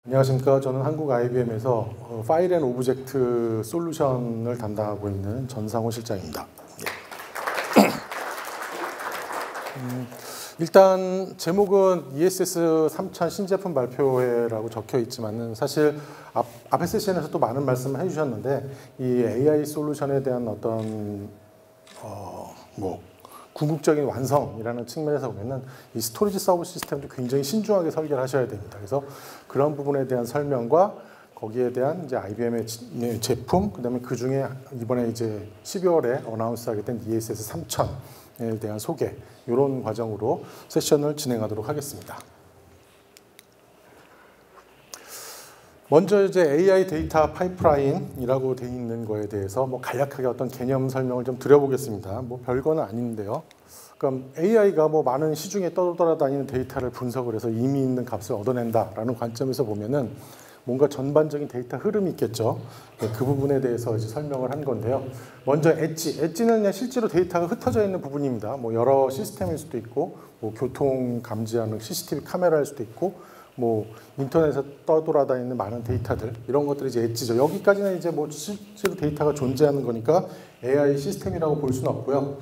안녕하십니까. 저는 한국 IBM에서 파일 앤 오브젝트 솔루션을 담당하고 있는 전상호 실장입니다. 일단 제목은 ESS 3000 신제품 발표회라고 적혀 있지만은 사실 앞에 세션에서 또 많은 말씀을 해주셨는데 이 AI 솔루션에 대한 어떤 궁극적인 완성이라는 측면에서 보면은 이 스토리지 서브 시스템도 굉장히 신중하게 설계를 하셔야 됩니다. 그래서 그런 부분에 대한 설명과 거기에 대한 이제 IBM의 제품, 그다음에 그 중에 이번에 이제 12월에 어나운스하게 된 ESS 3000에 대한 소개, 이런 과정으로 세션을 진행하도록 하겠습니다. 먼저 이제 AI 데이터 파이프라인이라고 되어 있는 거에 대해서 간략하게 어떤 개념 설명을 좀 드려보겠습니다. 별거는 아닌데요. 그럼 AI가 많은 시중에 떠돌아다니는 데이터를 분석을 해서 의미 있는 값을 얻어낸다라는 관점에서 보면은 뭔가 전반적인 데이터 흐름이 있겠죠. 그 부분에 대해서 이제 설명을 한 건데요. 먼저 엣지는 실제로 데이터가 흩어져 있는 부분입니다. 여러 시스템일 수도 있고, 교통 감지하는 CCTV 카메라일 수도 있고, 인터넷에 떠돌아다니는 많은 데이터들, 이런 것들이 이제 엣지죠. 여기까지는 이제 실제로 데이터가 존재하는 거니까 AI 시스템이라고 볼 수는 없고요.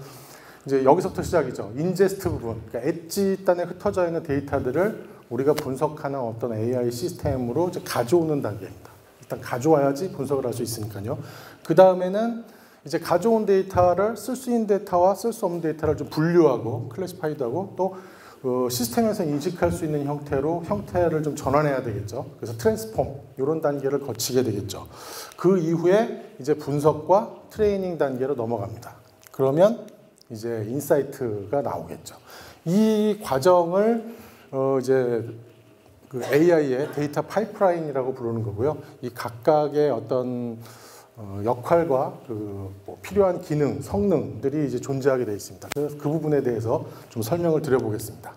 이제 여기서부터 시작이죠. 인제스트 부분, 그러니까 엣지 단에 흩어져 있는 데이터들을 우리가 분석하는 어떤 AI 시스템으로 이제 가져오는 단계입니다. 일단 가져와야지 분석을 할 수 있으니까요. 그 다음에는 이제 가져온 데이터를 쓸 수 있는 데이터와 쓸 수 없는 데이터를 좀 분류하고 클래시파이드하고 또 시스템에서 인식할 수 있는 형태로 형태를 좀 전환해야 되겠죠. 그래서 트랜스폼 이런 단계를 거치게 되겠죠. 그 이후에 이제 분석과 트레이닝 단계로 넘어갑니다. 그러면 이제 인사이트가 나오겠죠. 이 과정을 이제 그 AI의 데이터 파이프라인이라고 부르는 거고요. 이 각각의 어떤 역할과 필요한 기능, 성능들이 이제 존재하게 되어 있습니다. 그래서 그 부분에 대해서 좀 설명을 드려보겠습니다.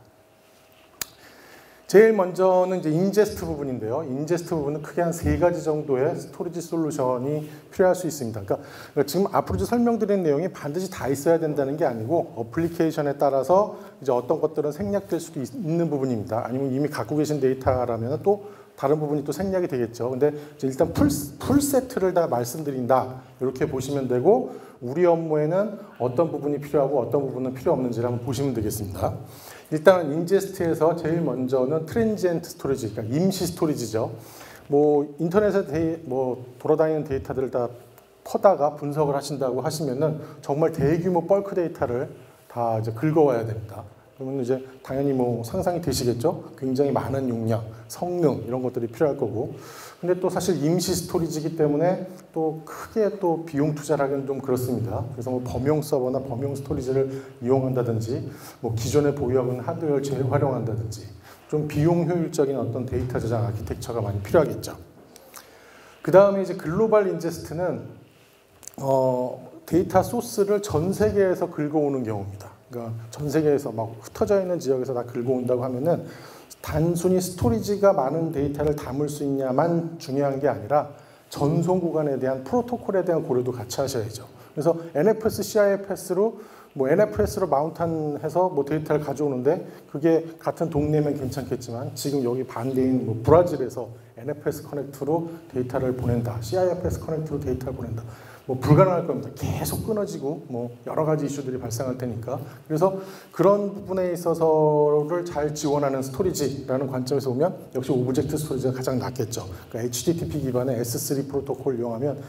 제일 먼저는 이제 인제스트 부분인데요. 인제스트 부분은 크게 한 3가지 정도의 스토리지 솔루션이 필요할 수 있습니다. 그러니까 지금 앞으로 설명드린 내용이 반드시 다 있어야 된다는 게 아니고 어플리케이션에 따라서 이제 어떤 것들은 생략될 수도 있는 부분입니다. 아니면 이미 갖고 계신 데이터라면 또 다른 부분이 또 생략이 되겠죠. 근데 일단 풀 세트를 다 말씀드린다. 이렇게 보시면 되고 우리 업무에는 어떤 부분이 필요하고 어떤 부분은 필요 없는지를 한번 보시면 되겠습니다. 일단 인제스트에서 제일 먼저는 트랜지엔트 스토리지, 그러니까 임시 스토리지죠. 인터넷에 돌아다니는 데이터들을 다 퍼다가 분석을 하신다고 하시면은 정말 대규모 벌크 데이터를 다 이제 긁어와야 됩니다. 그러면 이제 당연히 상상이 되시겠죠? 굉장히 많은 용량, 성능 이런 것들이 필요할 거고. 근데 또 사실 임시 스토리지이기 때문에 또 크게 또 비용 투자를 하기는 좀 그렇습니다. 그래서 범용 서버나 범용 스토리지를 이용한다든지 기존에 보유하고 있는 하드웨어를 재활용한다든지 좀 비용 효율적인 어떤 데이터 저장 아키텍처가 많이 필요하겠죠. 그 다음에 이제 글로벌 인제스트는 데이터 소스를 전 세계에서 긁어오는 경우입니다. 그러니까 전 세계에서 흩어져 있는 지역에서 다 긁어온다고 하면은 단순히 스토리지가 많은 데이터를 담을 수 있냐만 중요한 게 아니라 전송 구간에 대한 프로토콜에 대한 고려도 같이 하셔야죠. 그래서 NFS, CIFS로 NFS로 마운트해서 데이터를 가져오는데 그게 같은 동네면 괜찮겠지만 지금 여기 반대인 브라질에서 NFS 커넥트로 데이터를 보낸다. CIFS 커넥트로 데이터를 보낸다. 불가능할 겁니다. 계속 끊어지고 여러 가지 이슈들이 발생할 테니까. 그래서 그런 부분에 있어서를 잘 지원하는 스토리지라는 관점에서 보면 역시 오브젝트 스토리지가 가장 낫겠죠. 그러니까 HTTP 기반의 S3 프로토콜 이용하면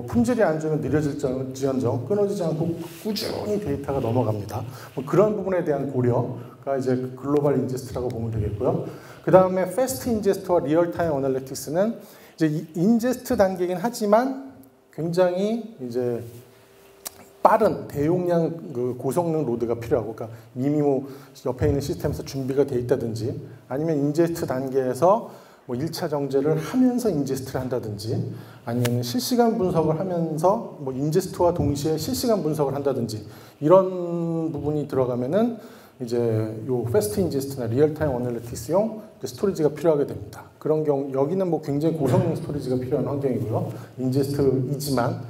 품질이 안 좋으면 느려질지언정 끊어지지 않고 꾸준히 데이터가 넘어갑니다. 그런 부분에 대한 고려가 이제 글로벌 인제스트라고 보면 되겠고요. 그 다음에 패스트 인제스트와 리얼타임 어널리틱스는 이제 인제스트 단계이긴 하지만 굉장히 이제 빠른 대용량 고성능 로드가 필요하고, 그러니까 이미 옆에 있는 시스템에서 준비가 돼 있다든지 아니면 인제스트 단계에서 1차 정제를 하면서 인제스트를 한다든지 아니면 실시간 분석을 하면서 인제스트와 동시에 실시간 분석을 한다든지 이런 부분이 들어가면은 이제 요 패스트 인제스트나 리얼타임 어널리틱스용 스토리지가 필요하게 됩니다. 그런 경우 여기는 굉장히 고성능 스토리지가 필요한 환경이고요. 인제스트이지만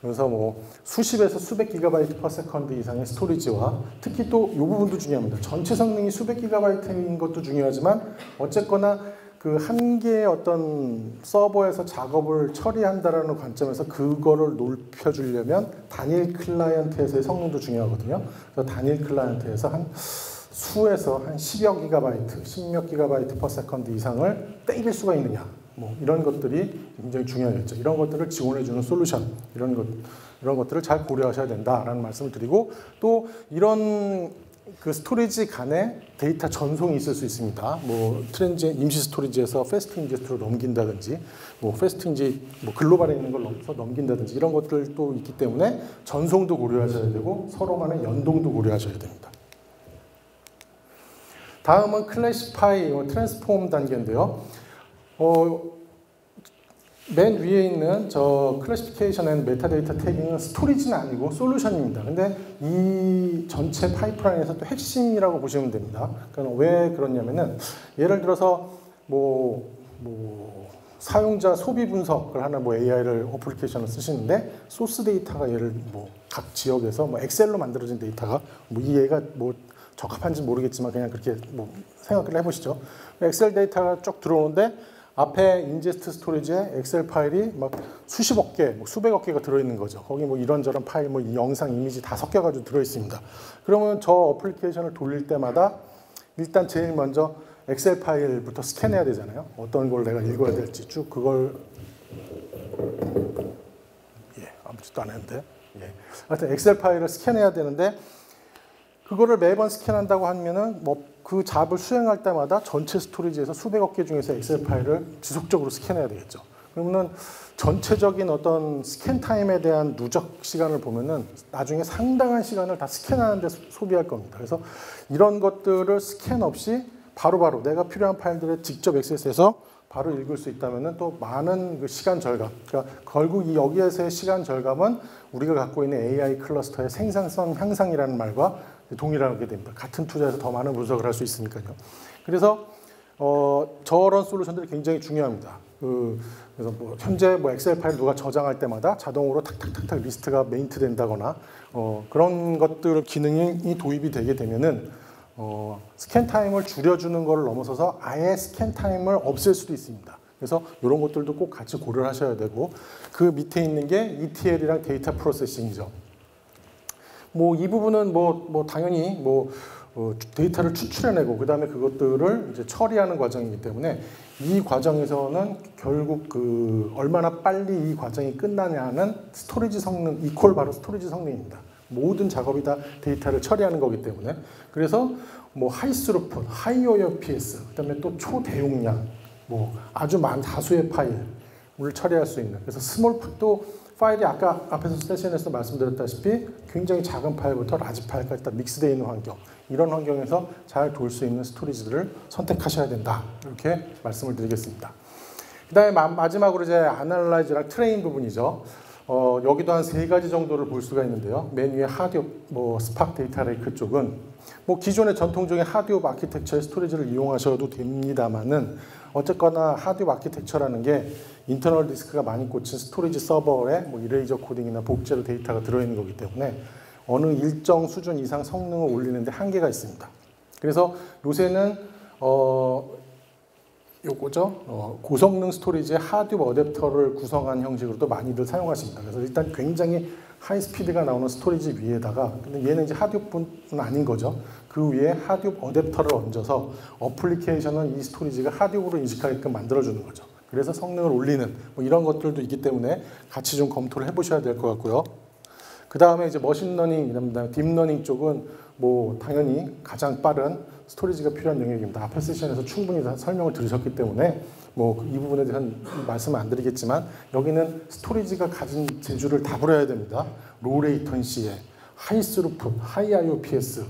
그래서 수십에서 수백 기가바이트 per 세컨드 이상의 스토리지와 특히 또 이 부분도 중요합니다. 전체 성능이 수백 기가바이트인 것도 중요하지만 어쨌거나 그 한 개의 어떤 서버에서 작업을 처리한다라는 관점에서 그거를 높여주려면 단일 클라이언트에서의 성능도 중요하거든요. 그래서 단일 클라이언트에서 한 수에서 한 10여 기가바이트, 10몇 기가바이트 per 세컨드 이상을 땡길 수가 있느냐. 뭐 이런 것들이 굉장히 중요하겠죠. 이런 것들을 지원해주는 솔루션, 이런 것들을 잘 고려하셔야 된다라는 말씀을 드리고, 또 이런 그 스토리지 간에 데이터 전송이 있을 수 있습니다. 뭐 임시 스토리지에서 패스트 인제스트로 넘긴다든지, 뭐 패스트 인제 뭐 글로벌에 있는 걸 넘긴다든지 이런 것들도 있기 때문에 전송도 고려하셔야 되고 서로 간의 연동도 고려하셔야 됩니다. 다음은 클래시파이, 트랜스폼 단계인데요. 맨 위에 있는 저 클래시피케이션 앤 메타데이터 태깅은 스토리지는 아니고 솔루션입니다. 근데 이 전체 파이프라인에서 또 핵심이라고 보시면 됩니다. 그러니까 왜 그러냐면은 예를 들어서 뭐 사용자 소비 분석을 하는 뭐 AI를 어플리케이션을 쓰시는데 소스 데이터가 예를 뭐 각 지역에서 뭐 엑셀로 만들어진 데이터가 뭐 이 얘가 뭐 적합한지 모르겠지만 그냥 그렇게 뭐 생각을 해보시죠. 엑셀 데이터가 쭉 들어오는데 앞에 인제스트 스토리지에 엑셀 파일이 막 수십억 개, 뭐 수백억 개가 들어있는 거죠. 거기 뭐 이런저런 파일, 뭐 영상, 이미지 다 섞여가지고 들어있습니다. 그러면 저 어플리케이션을 돌릴 때마다 일단 제일 먼저 엑셀 파일부터 스캔해야 되잖아요. 어떤 걸 내가 읽어야 될지 쭉 그걸 아무것도 안 했는데 하여튼 엑셀 파일을 스캔해야 되는데 그거를 매번 스캔한다고 하면은 뭐 그 잡을 수행할 때마다 전체 스토리지에서 수백억 개 중에서 엑셀 파일을 지속적으로 스캔해야 되겠죠. 그러면은 전체적인 어떤 스캔 타임에 대한 누적 시간을 보면은 나중에 상당한 시간을 다 스캔하는 데 소비할 겁니다. 그래서 이런 것들을 스캔 없이 바로바로 내가 필요한 파일들을 직접 액세스해서 바로 읽을 수 있다면은 또 많은 그 시간 절감. 그러니까 결국 이 여기에서의 시간 절감은 우리가 갖고 있는 AI 클러스터의 생산성 향상이라는 말과 동일하게 됩니다. 같은 투자에서 더 많은 분석을 할 수 있으니까요. 그래서 저런 솔루션들이 굉장히 중요합니다. 그래서 뭐 현재 뭐 엑셀 파일 누가 저장할 때마다 자동으로 탁탁탁탁 리스트가 메인트 된다거나 그런 것들 기능이 도입이 되게 되면은 스캔 타임을 줄여주는 걸 넘어서서 아예 스캔 타임을 없앨 수도 있습니다. 그래서 이런 것들도 꼭 같이 고려를 하셔야 되고 그 밑에 있는 게 ETL이랑 데이터 프로세싱이죠. 뭐 이 부분은 뭐 당연히 데이터를 추출해내고 그 다음에 그것들을 이제 처리하는 과정이기 때문에 이 과정에서는 결국 그 얼마나 빨리 이 과정이 끝나냐는 스토리지 성능 이퀄 바로 스토리지 성능입니다. 모든 작업이 다 데이터를 처리하는 거기 때문에 그래서 뭐 하이 스루풋, 하이 OOPS, 그다음에 또 초대용량, 뭐 아주 다수의 파일을 처리할 수 있는 그래서 스몰 또 파일이 아까 앞에서 세션에서 말씀드렸다시피 굉장히 작은 파일부터 라지 파일까지 다 믹스되어 있는 환경 이런 환경에서 잘 돌 수 있는 스토리지들을 선택하셔야 된다 이렇게 말씀을 드리겠습니다. 그 다음에 마지막으로 이제 아날라이즈랑 트레인 부분이죠. 여기도 한 3가지 정도를 볼 수가 있는데요. 맨 위에 하드옵, 스팍 데이터 레이크 쪽은 기존의 전통적인 하드옵 아키텍처의 스토리지를 이용하셔도 됩니다만은 어쨌거나 하드옵 아키텍처라는 게 인터널 디스크가 많이 꽂힌 스토리지 서버에 이레이저 코딩이나 복제로 데이터가 들어있는 거기 때문에 어느 일정 수준 이상 성능을 올리는데 한계가 있습니다. 그래서 요새는 요거죠. 고성능 스토리지의 하드옵 어댑터를 구성한 형식으로도 많이들 사용하십니다. 그래서 일단 굉장히 하이 스피드가 나오는 스토리지 위에다가 근데 얘는 이제 하드옵뿐 아닌 거죠. 그 위에 하드옵 어댑터를 얹어서 어플리케이션은 이 스토리지가 하드옵으로 인식하게끔 만들어주는 거죠. 그래서 성능을 올리는 이런 것들도 있기 때문에 같이 좀 검토를 해보셔야 될 것 같고요. 그 다음에 이제 머신러닝, 그다음에 딥러닝 쪽은 당연히 가장 빠른 스토리지가 필요한 영역입니다. 앞에 세션에서 충분히 다 설명을 들으셨기 때문에 이 부분에 대한 말씀은 안 드리겠지만 여기는 스토리지가 가진 재주를 다 부려야 됩니다. 로우 레이턴시에 하이 스루풋, 하이 IOPS,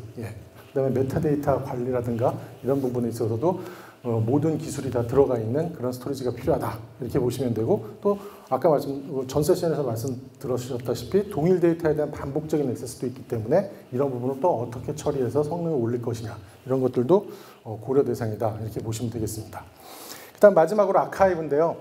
그다음에 메타데이터 관리라든가 이런 부분에 있어서도 모든 기술이 다 들어가 있는 그런 스토리지가 필요하다 이렇게 보시면 되고 또 아까 전 세션에서 말씀 들으셨다시피 동일 데이터에 대한 반복적인 액세스도 있기 때문에 이런 부분을 또 어떻게 처리해서 성능을 올릴 것이냐 이런 것들도 고려 대상이다 이렇게 보시면 되겠습니다. 일단 마지막으로 아카이브인데요.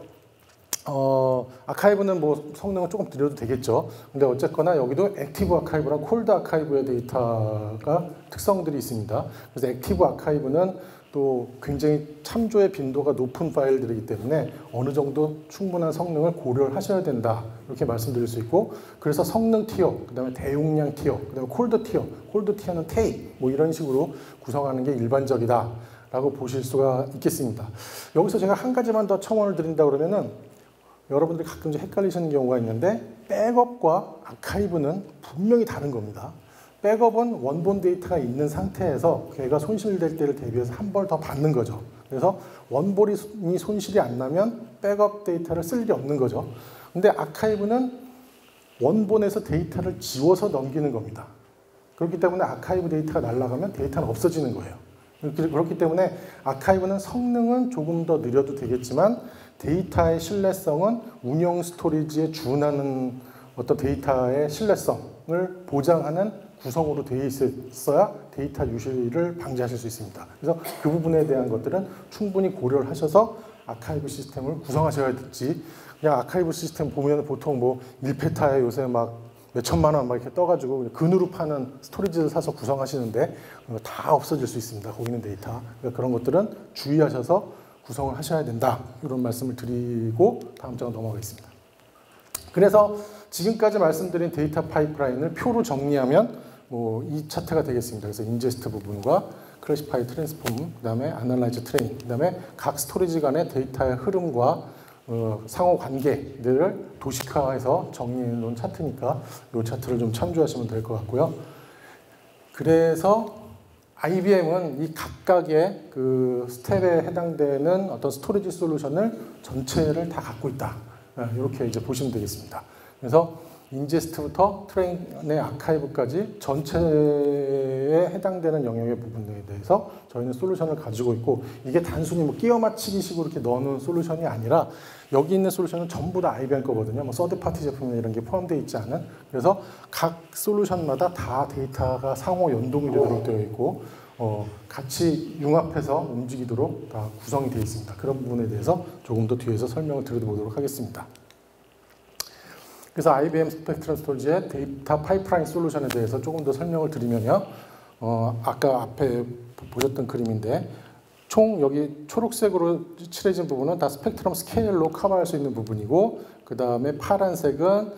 아카이브는 뭐 성능을 조금 드려도 되겠죠. 근데 어쨌거나 여기도 액티브 아카이브랑 콜드 아카이브의 데이터가 특성들이 있습니다. 그래서 액티브 아카이브는 또 굉장히 참조의 빈도가 높은 파일들이기 때문에 어느 정도 충분한 성능을 고려를 하셔야 된다. 이렇게 말씀드릴 수 있고, 그래서 성능 티어, 그 다음에 대용량 티어, 그 다음에 콜드 티어, 콜드 티어는 테이프, 뭐 이런 식으로 구성하는 게 일반적이다. 라고 보실 수가 있겠습니다. 여기서 제가 한 가지만 더 첨언을 드린다 그러면은 여러분들이 가끔 헷갈리시는 경우가 있는데, 백업과 아카이브는 분명히 다른 겁니다. 백업은 원본 데이터가 있는 상태에서 걔가 손실될 때를 대비해서 한 번 더 받는 거죠. 그래서 원본이 손실이 안 나면 백업 데이터를 쓸 일이 없는 거죠. 근데 아카이브는 원본에서 데이터를 지워서 넘기는 겁니다. 그렇기 때문에 아카이브 데이터가 날아가면 데이터는 없어지는 거예요. 그렇기 때문에 아카이브는 성능은 조금 더 느려도 되겠지만 데이터의 신뢰성은 운영 스토리지에 준하는 어떤 데이터의 신뢰성을 보장하는 구성으로 되어 있어야 데이터 유실을 방지하실 수 있습니다. 그래서 그 부분에 대한 것들은 충분히 고려를 하셔서 아카이브 시스템을 구성하셔야 될지, 그냥 아카이브 시스템 보면 보통 뭐 1페타에 요새 막 몇천만 원 막 이렇게 떠가지고 근으로 파는 스토리지를 사서 구성하시는데 다 없어질 수 있습니다. 거기 있는 데이터. 그러니까 그런 것들은 주의하셔서 구성을 하셔야 된다. 이런 말씀을 드리고 다음 장으로 넘어가겠습니다. 그래서 지금까지 말씀드린 데이터 파이프라인을 표로 정리하면 뭐 이 차트가 되겠습니다. 그래서 인제스트 부분과 클래시파이 트랜스폼, 그 다음에 아날라이즈 트레인, 그 다음에 각 스토리지 간의 데이터의 흐름과 상호 관계들을 도식화해서 정리해 놓은 차트니까 이 차트를 좀 참조하시면 될 것 같고요. 그래서 IBM은 이 각각의 그 스텝에 해당되는 어떤 스토리지 솔루션을 전체를 다 갖고 있다. 이렇게 이제 보시면 되겠습니다. 그래서 인제스트부터 트레인의 아카이브까지 전체에 해당되는 영역의 부분에 대해서 저희는 솔루션을 가지고 있고, 이게 단순히 뭐 끼워 맞추기 식으로 이렇게 넣어놓은 솔루션이 아니라 여기 있는 솔루션은 전부 다 IBM 거거든요. 뭐 서드 파티 제품이나 이런 게 포함되어 있지 않은. 그래서 각 솔루션마다 다 데이터가 상호 연동이 되도록 되어 있고 같이 융합해서 움직이도록 다 구성이 되어 있습니다. 그런 부분에 대해서 조금 더 뒤에서 설명을 드려보도록 하겠습니다. 그래서 IBM 스펙트럼 스토리지의 데이터 파이프라인 솔루션에 대해서 조금 더 설명을 드리면요. 아까 앞에 보셨던 그림인데 총 여기 초록색으로 칠해진 부분은 다 스펙트럼 스케일로 커버할 수 있는 부분이고, 그 다음에 파란색은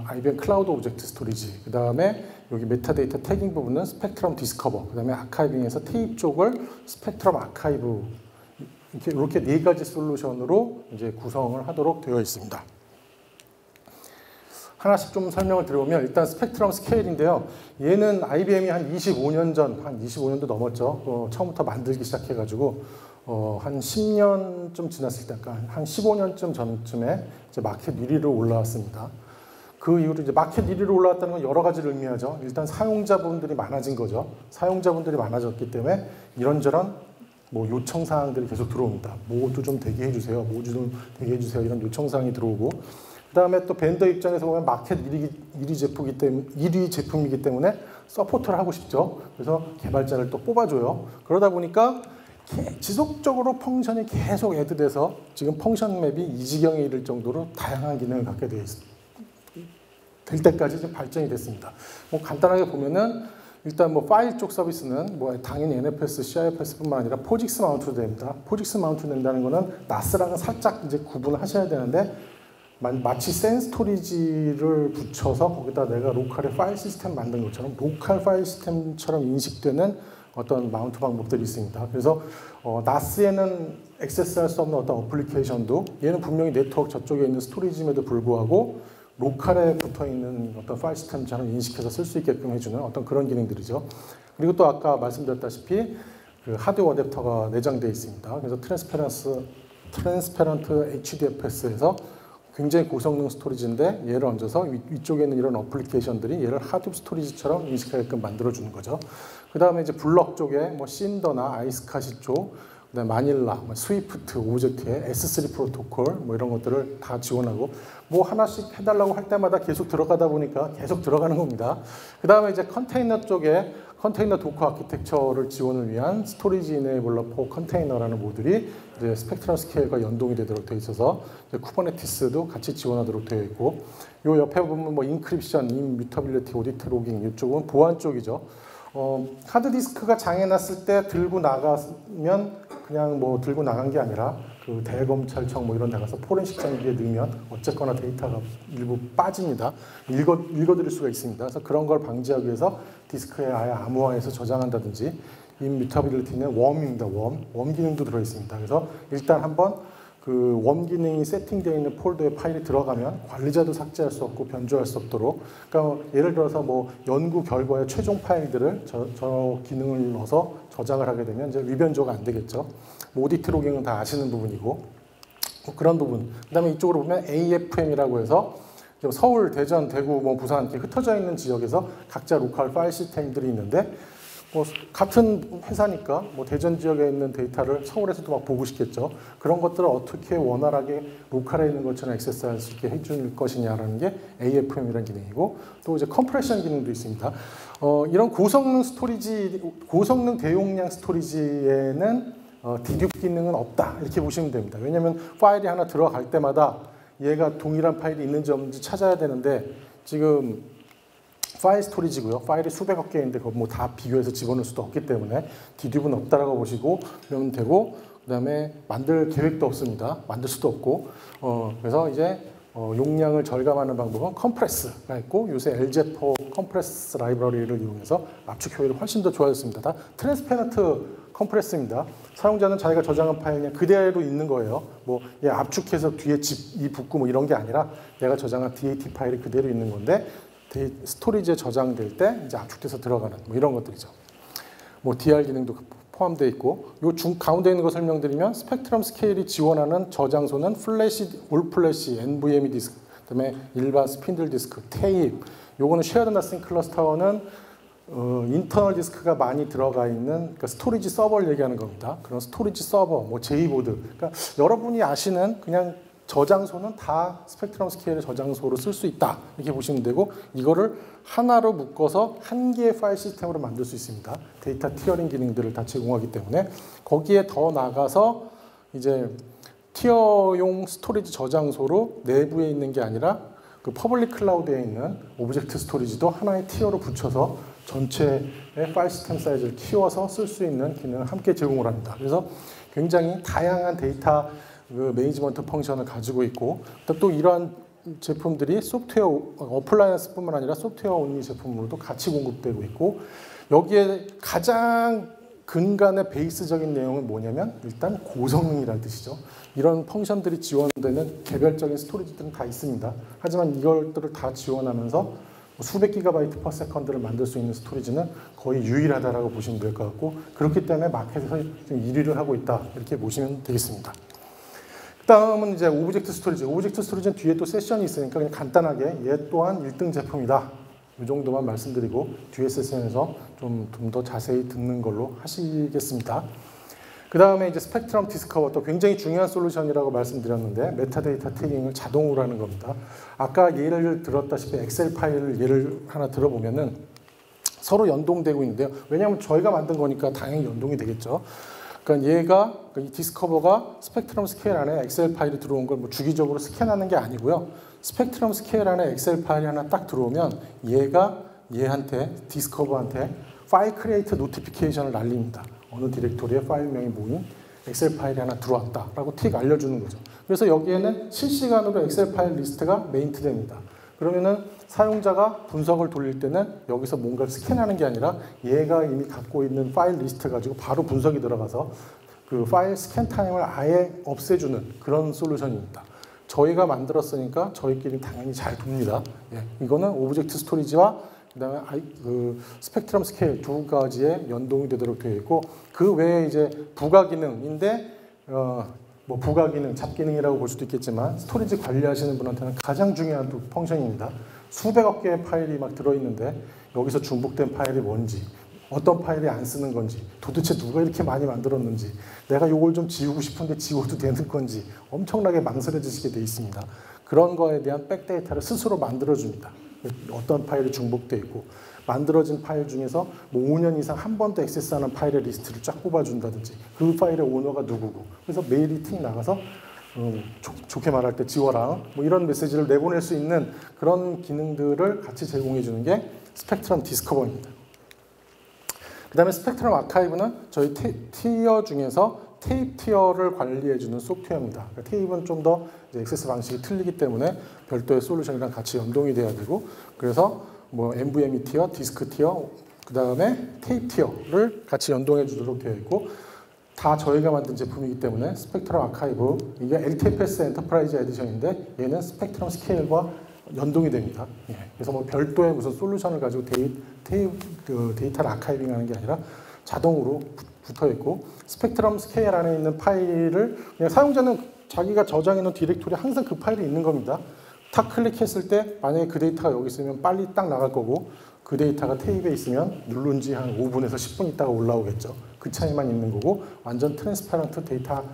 IBM 클라우드 오브젝트 스토리지, 그 다음에 여기 메타데이터 태깅 부분은 스펙트럼 디스커버, 그 다음에 아카이빙에서 테이프 쪽을 스펙트럼 아카이브, 이렇게 네 가지 솔루션으로 이제 구성을 하도록 되어 있습니다. 하나씩 좀 설명을 드려보면 일단 스펙트럼 스케일인데요. 얘는 IBM이 한 25년 전, 한 25년도 넘었죠. 처음부터 만들기 시작해가지고 한 10년쯤 지났을 때, 한 15년쯤 전쯤에 이제 마켓 1위로 올라왔습니다. 그 이후로 이제 마켓 1위로 올라왔다는 건 여러 가지를 의미하죠. 일단 사용자분들이 많아진 거죠. 사용자분들이 많아졌기 때문에 이런저런 뭐 요청 사항들이 계속 들어옵니다. 뭐도 좀 되게 해주세요. 뭐도 좀 되게 해주세요. 이런 요청 사항이 들어오고, 그 다음에 또 벤더 입장에서 보면 마켓 1위 제품이기 때문에 서포트를 하고 싶죠. 그래서 개발자를 또 뽑아줘요. 그러다 보니까 지속적으로 펑션이 계속 애드돼서 지금 펑션 맵이 이 지경에 이를 정도로 다양한 기능을 갖게 될 때까지 좀 발전이 됐습니다. 뭐 간단하게 보면은 일단 뭐 파일 쪽 서비스는 뭐 당연히 NFS, CIFS뿐만 아니라 포직스 마운트도 됩니다. 포직스 마운트 된다는 거는 NAS랑은 살짝 이제 구분을 하셔야 되는데, 마치 센 스토리지를 붙여서 거기다 내가 로컬의 파일 시스템 만든 것처럼 로컬 파일 시스템처럼 인식되는 어떤 마운트 방법들이 있습니다. 그래서 NAS에는 액세스할 수 없는 어떤 어플리케이션도 얘는 분명히 네트워크 저쪽에 있는 스토리지임에도 불구하고 로컬에 붙어있는 어떤 파일 시스템처럼 인식해서 쓸 수 있게끔 해주는 어떤 그런 기능들이죠. 그리고 또 아까 말씀드렸다시피 그 하드웨어 어댑터가 내장되어 있습니다. 그래서 트랜스페런트 HDFS에서 굉장히 고성능 스토리지인데 얘를 얹어서 위쪽에 있는 이런 어플리케이션들이 얘를 하둡 스토리지처럼 인식하게끔 만들어주는 거죠. 그 다음에 이제 블럭 쪽에 뭐 신더나 아이스카시 쪽, 그다음에 마닐라, 뭐 스위프트, 오브젝트의 S3 프로토콜 뭐 이런 것들을 다 지원하고, 뭐 하나씩 해달라고 할 때마다 계속 들어가다 보니까 계속 들어가는 겁니다. 그 다음에 이제 컨테이너 쪽에 컨테이너 도커 아키텍처를 지원을 위한 스토리지 이네이블러 포 컨테이너라는 모듈이 이제 스펙트럼 스케일과 연동이 되도록 되어 있어서 쿠버네티스도 같이 지원하도록 되어 있고, 요 옆에 보면 뭐 인크립션, 인뮤터빌리티, 오디트 로깅 이쪽은 보안 쪽이죠. 하드디스크가 장애 났을 때 들고 나가면 그냥 뭐 들고 나간 게 아니라 그 대검찰청 뭐 이런 데 가서 포렌식 장비에 넣으면 어쨌거나 데이터가 일부 빠집니다. 읽어드릴 수가 있습니다. 그래서 그런 걸 방지하기 위해서 디스크에 아예 암호화해서 저장한다든지, 인뮤터빌리티는 웜입니다. 웜 기능도 들어있습니다. 그래서 일단 한번 그 웜 기능이 세팅되어 있는 폴더에 파일이 들어가면 관리자도 삭제할 수 없고 변조할 수 없도록, 그러니까 예를 들어서 뭐 연구 결과의 최종 파일들을 저 기능을 넣어서 저장을 하게 되면 이제 위변조가 안 되겠죠. 오디트 로깅은 다 아시는 부분이고, 뭐 그런 부분. 그다음에 이쪽으로 보면 AFM이라고 해서 서울, 대전, 대구, 뭐 부산 이렇게 흩어져 있는 지역에서 각자 로컬 파일 시스템들이 있는데, 뭐 같은 회사니까 뭐 대전 지역에 있는 데이터를 서울에서도 막 보고 싶겠죠. 그런 것들을 어떻게 원활하게 로컬에 있는 것처럼 액세스할 수 있게 해줄 것이냐라는 게 AFM이라는 기능이고, 또 이제 컴프레션 기능도 있습니다. 이런 고성능 대용량 스토리지에는 디듀 기능은 없다 이렇게 보시면 됩니다. 왜냐하면 파일이 하나 들어갈 때마다 얘가 동일한 파일이 있는지 없는지 찾아야 되는데, 지금 파일 스토리지고요. 파일이 수백억 개인데 그거 뭐 다 비교해서 집어넣을 수도 없기 때문에 디듀는 없다라고 보시고 그러면 되고, 그다음에 만들 계획도 없습니다. 만들 수도 없고, 그래서 이제 용량을 절감하는 방법은 컴프레스가 있고, 요새 LZ4 컴프레스 라이브러리를 이용해서 압축 효율이 훨씬 더 좋아졌습니다. 다 트랜스페런트 컴프레스입니다. 사용자는 자기가 저장한 파일 그냥 그대로 있는 거예요. 뭐 얘 압축해서 뒤에 이 붙고 뭐 이런 게 아니라 얘가 저장한 DAT 파일이 그대로 있는 건데, 스토리지에 저장될 때 이제 압축돼서 들어가는 뭐 이런 것들이죠. 뭐 DR 기능도 포함되어 있고, 요 가운데 있는 거 설명드리면 스펙트럼 스케일이 지원하는 저장소는 플래시, 올 플래시, NVMe 디스크, 그다음에 일반 스핀들 디스크, 테이프. 요거는 쉐어드 나싱 클러스터는 인터널 디스크가 많이 들어가 있는, 그러니까 스토리지 서버를 얘기하는 겁니다. 그런 스토리지 서버, 뭐 제이보드. 그러니까 여러분이 아시는 그냥 저장소는 다 스펙트럼 스케일의 저장소로 쓸 수 있다 이렇게 보시면 되고, 이거를 하나로 묶어서 한 개의 파일 시스템으로 만들 수 있습니다. 데이터 티어링 기능들을 다 제공하기 때문에 거기에 더 나가서 이제 티어용 스토리지 저장소로 내부에 있는 게 아니라 그 퍼블릭 클라우드에 있는 오브젝트 스토리지도 하나의 티어로 붙여서 전체의 파일 시스템 사이즈를 키워서 쓸 수 있는 기능을 함께 제공을 합니다. 그래서 굉장히 다양한 데이터 그 매니지먼트 펑션을 가지고 있고, 또 이러한 제품들이 소프트웨어 어플라이언스뿐만 아니라 소프트웨어 온리 제품으로도 같이 공급되고 있고, 여기에 가장 근간의 베이스적인 내용은 뭐냐면 일단 고성능이라는 뜻이죠. 이런 펑션들이 지원되는 개별적인 스토리지들은 다 있습니다. 하지만 이것들을 다 지원하면서 수백 기가바이트 퍼 세컨드를 만들 수 있는 스토리지는 거의 유일하다라고 보시면 될 것 같고, 그렇기 때문에 마켓에서 지금 1위를 하고 있다 이렇게 보시면 되겠습니다. 다음은 이제 오브젝트 스토리지. 오브젝트 스토리지는 뒤에 또 세션이 있으니까 그냥 간단하게 얘 또한 1등 제품이다. 이 정도만 말씀드리고 뒤에 세션에서 좀 더 자세히 듣는 걸로 하시겠습니다. 그 다음에 이제 스펙트럼 디스커버, 또 굉장히 중요한 솔루션이라고 말씀드렸는데, 메타데이터 태깅을 자동으로 하는 겁니다. 아까 예를 들었다시피 엑셀 파일을 예를 하나 들어보면은 서로 연동되고 있는데요. 왜냐하면 저희가 만든 거니까 당연히 연동이 되겠죠. 그러니까 이 디스커버가 스펙트럼 스케일 안에 엑셀 파일이 들어온 걸 뭐 주기적으로 스캔하는 게 아니고요. 스펙트럼 스케일 안에 엑셀 파일이 하나 딱 들어오면 얘가 얘한테, 디스커버한테 파일 크리에이트 노티피케이션을 날립니다. 어느 디렉토리에 파일명이 모인 엑셀 파일이 하나 들어왔다라고 틱 알려주는 거죠. 그래서 여기에는 실시간으로 엑셀 파일 리스트가 메인트 됩니다. 그러면은 사용자가 분석을 돌릴 때는 여기서 뭔가를 스캔하는 게 아니라 얘가 이미 갖고 있는 파일 리스트 가지고 바로 분석이 들어가서 그 파일 스캔 타임을 아예 없애주는 그런 솔루션입니다. 저희가 만들었으니까 저희끼리 당연히 잘 돕니다. 예, 이거는 오브젝트 스토리지와 그다음에 그 스펙트럼 스케일 두 가지에 연동이 되도록 되어 있고, 그 외에 이제 부가 기능인데 뭐 부가 기능, 잡기능이라고 볼 수도 있겠지만 스토리지 관리하시는 분한테는 가장 중요한 또 펑션입니다. 수백억 개의 파일이 막 들어있는데 여기서 중복된 파일이 뭔지, 어떤 파일이 안 쓰는 건지, 도대체 누가 이렇게 많이 만들었는지, 내가 이걸 좀 지우고 싶은데 지워도 되는 건지 엄청나게 망설여지시게 돼 있습니다. 그런 거에 대한 백데이터를 스스로 만들어줍니다. 어떤 파일이 중복돼 있고, 만들어진 파일 중에서 뭐 5년 이상 한 번도 액세스하는 파일의 리스트를 쫙 뽑아준다든지 그 파일의 오너가 누구고 그래서 메일이 틱 나가서 좋게 말할 때 지워라 뭐 이런 메시지를 내보낼 수 있는 그런 기능들을 같이 제공해 주는 게 스펙트럼 디스커버입니다. 그 다음에 스펙트럼 아카이브는 저희 티어 중에서 테이프 티어를 관리해주는 소프트웨어입니다. 그러니까 테이프는 좀 더 액세스 방식이 틀리기 때문에 별도의 솔루션이랑 같이 연동이 돼야 되고 그래서 뭐 NVMe 티어, 디스크 티어, 그 다음에 테이프 티어를 같이 연동해 주도록 되어 있고 다 저희가 만든 제품이기 때문에 스펙트럼 아카이브 이게 LTFS 엔터프라이즈 에디션인데 얘는 스펙트럼 스케일과 연동이 됩니다. 예. 그래서 뭐 별도의 무슨 솔루션을 가지고 데이터를 아카이빙하는 게 아니라 자동으로 붙어 있고 스펙트럼 스케일 안에 있는 파일을 그냥 사용자는 자기가 저장해 놓은 디렉토리에 항상 그 파일이 있는 겁니다. 탁 클릭했을 때 만약에 그 데이터가 여기 있으면 빨리 딱 나갈 거고 그 데이터가 테이프에 있으면 누른 지 한 5분에서 10분 있다가 올라오겠죠. 그 차이만 있는 거고 완전 트랜스파런트 데이터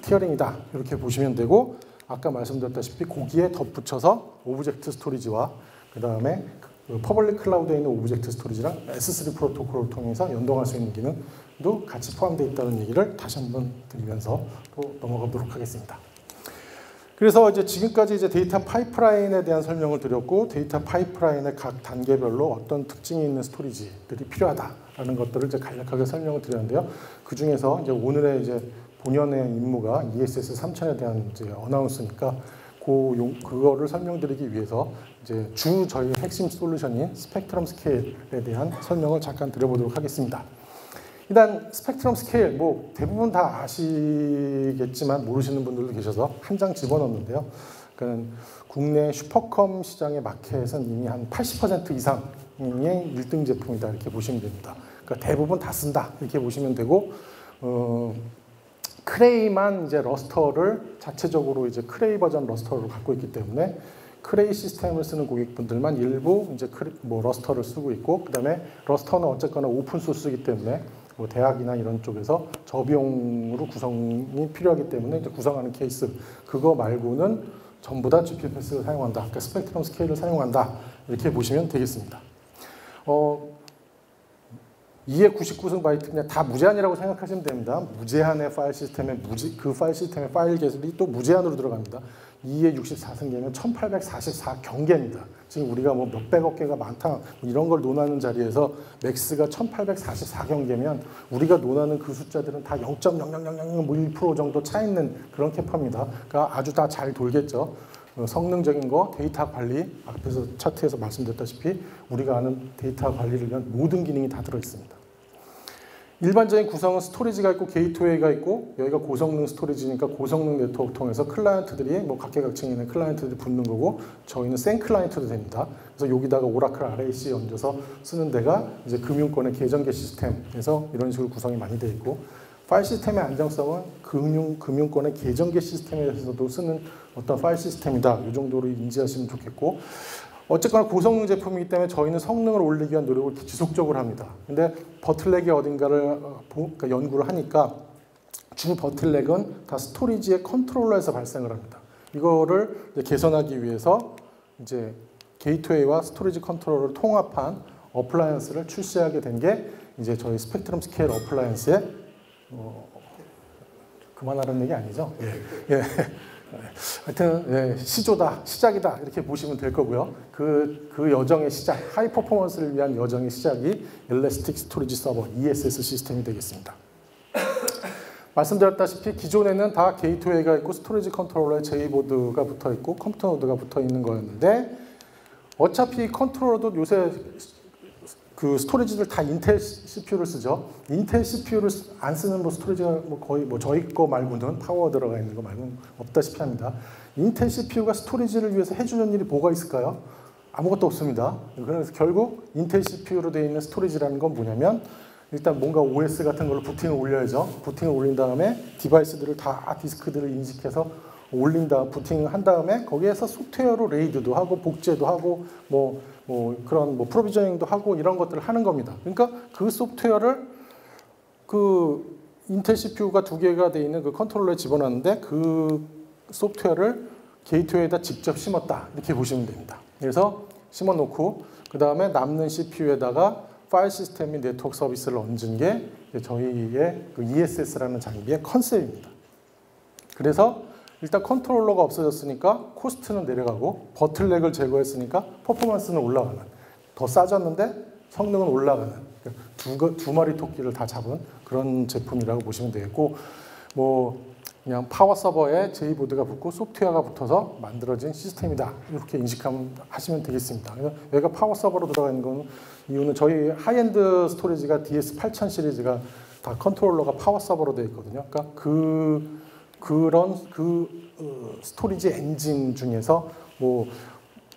티어링이다. 이렇게 보시면 되고 아까 말씀드렸다시피 거기에 덧붙여서 오브젝트 스토리지와 그 다음에 퍼블릭 클라우드에 있는 오브젝트 스토리지랑 S3 프로토콜을 통해서 연동할 수 있는 기능도 같이 포함되어 있다는 얘기를 다시 한번 드리면서 또 넘어가 보도록 하겠습니다. 그래서 이제 지금까지 이제 데이터 파이프라인에 대한 설명을 드렸고 데이터 파이프라인의 각 단계별로 어떤 특징이 있는 스토리지들이 필요하다라는 것들을 이제 간략하게 설명을 드렸는데요. 그 중에서 이제 오늘의 이제 본연의 임무가 ESS 3000에 대한 이제 어나운스니까 그거를 설명드리기 위해서 이제 저희 핵심 솔루션인 스펙트럼 스케일에 대한 설명을 잠깐 드려보도록 하겠습니다. 일단 스펙트럼 스케일 뭐 대부분 다 아시겠지만 모르시는 분들도 계셔서 한 장 집어넣는데요. 그러니까 국내 슈퍼컴 시장의 마켓은 이미 한 80% 이상의 1등 제품이다 이렇게 보시면 됩니다. 그러니까 대부분 다 쓴다 이렇게 보시면 되고 크레이만 이제 러스터를 자체적으로 이제 크레이 버전 러스터를 갖고 있기 때문에 크레이 시스템을 쓰는 고객분들만 일부 이제 뭐 러스터를 쓰고 있고 그다음에 러스터는 어쨌거나 오픈 소스이기 때문에 뭐 대학이나 이런 쪽에서 저비용으로 구성이 필요하기 때문에 이제 구성하는 케이스 그거 말고는 전부 다 GPU 패스를 사용한다. 그러니까 스펙트럼 스케일을 사용한다. 이렇게 보시면 되겠습니다. 2의 99승 바이트 그냥 다 무제한이라고 생각하시면 됩니다. 무제한의 파일 시스템에 그 파일 시스템의 파일 계절이 또 무제한으로 들어갑니다. 2의 64승계면 1844경계입니다. 지금 우리가 뭐 몇백억 개가 많다 뭐 이런 걸 논하는 자리에서 맥스가 1844경계면 우리가 논하는 그 숫자들은 다 0.00001% 정도 차 있는 그런 캐파입니다. 그러니까 아주 다 잘 돌겠죠. 성능적인 거, 데이터 관리, 앞에서 차트에서 말씀드렸다시피 우리가 아는 데이터 관리를 위한 모든 기능이 다 들어있습니다. 일반적인 구성은 스토리지가 있고 게이트웨이가 있고 여기가 고성능 스토리지니까 고성능 네트워크 통해서 클라이언트들이 뭐 각계각층에 있는 클라이언트들이 붙는 거고 저희는 센 클라이언트도 됩니다. 그래서 여기다가 오라클 RAC 얹어서 쓰는 데가 이제 금융권의 계정계 시스템에서 이런 식으로 구성이 많이 되어 있고 파일 시스템의 안정성은 금융권의 계정계 시스템에서도 쓰는 어떤 파일 시스템이다. 이 정도로 인지하시면 좋겠고 어쨌거나 고성능 제품이기 때문에 저희는 성능을 올리기 위한 노력을 지속적으로 합니다. 근데 버틀렉이 어딘가를 그러니까 연구를 하니까 주 버틀렉은 다 스토리지의 컨트롤러에서 발생을 합니다. 이거를 이제 개선하기 위해서 이제 게이트웨이와 스토리지 컨트롤러를 통합한 어플라이언스를 출시하게 된 게 이제 저희 스펙트럼 스케일 어플라이언스의 그만하라는 얘기 아니죠? 예. 하여튼 시조다, 시작이다 이렇게 보시면 될 거고요. 그 여정의 시작, 하이 퍼포먼스를 위한 여정의 시작이 엘래스틱 스토리지 서버 ESS 시스템이 되겠습니다. 말씀드렸다시피 기존에는 다 게이트웨이가 있고 스토리지 컨트롤러에 제이보드가 붙어 있고 컴퓨터 노드가 붙어 있는 거였는데 어차피 컨트롤러도 요새 그 스토리지들 다 인텔 CPU를 쓰죠. 인텔 CPU를 안 쓰는 뭐 스토리지가 뭐 거의 뭐 저희 거 말고는 파워 들어가 있는 거 말고는 없다시피 합니다. 인텔 CPU가 스토리지를 위해서 해주는 일이 뭐가 있을까요? 아무것도 없습니다. 그래서 결국 인텔 CPU로 되어 있는 스토리지라는 건 뭐냐면 일단 뭔가 OS 같은 걸로 부팅을 올려야죠. 부팅을 올린 다음에 디바이스들을 다 디스크들을 인식해서 부팅을 한 다음에 거기에서 소프트웨어로 레이드도 하고 복제도 하고 그런 프로비저닝도 하고 이런 것들을 하는 겁니다. 그러니까 그 소프트웨어를 그 인텔 CPU가 2개가 되어 있는 그 컨트롤러에 집어넣는데 그 소프트웨어를 게이트웨이에다 직접 심었다 이렇게 보시면 됩니다. 그래서 심어놓고 그 다음에 남는 CPU에다가 파일 시스템 및 네트워크 서비스를 얹은 게 저희의 그 ESS라는 장비의 컨셉입니다. 그래서 일단 컨트롤러가 없어졌으니까 코스트는 내려가고 버틀넥을 제거했으니까 퍼포먼스는 올라가는, 더 싸졌는데 성능은 올라가는 두 마리 토끼를 다 잡은 그런 제품이라고 보시면 되겠고, 뭐 그냥 파워 서버에 J보드가 붙고 소프트웨어가 붙어서 만들어진 시스템이다, 이렇게 인식하시면 되겠습니다. 그래서 여기가 파워 서버로 들어가 있는 건 이유는 저희 하이엔드 스토리지가 DS8000 시리즈가 다 컨트롤러가 파워 서버로 되어 있거든요. 그러니까 그런 스토리지 엔진 중에서 뭐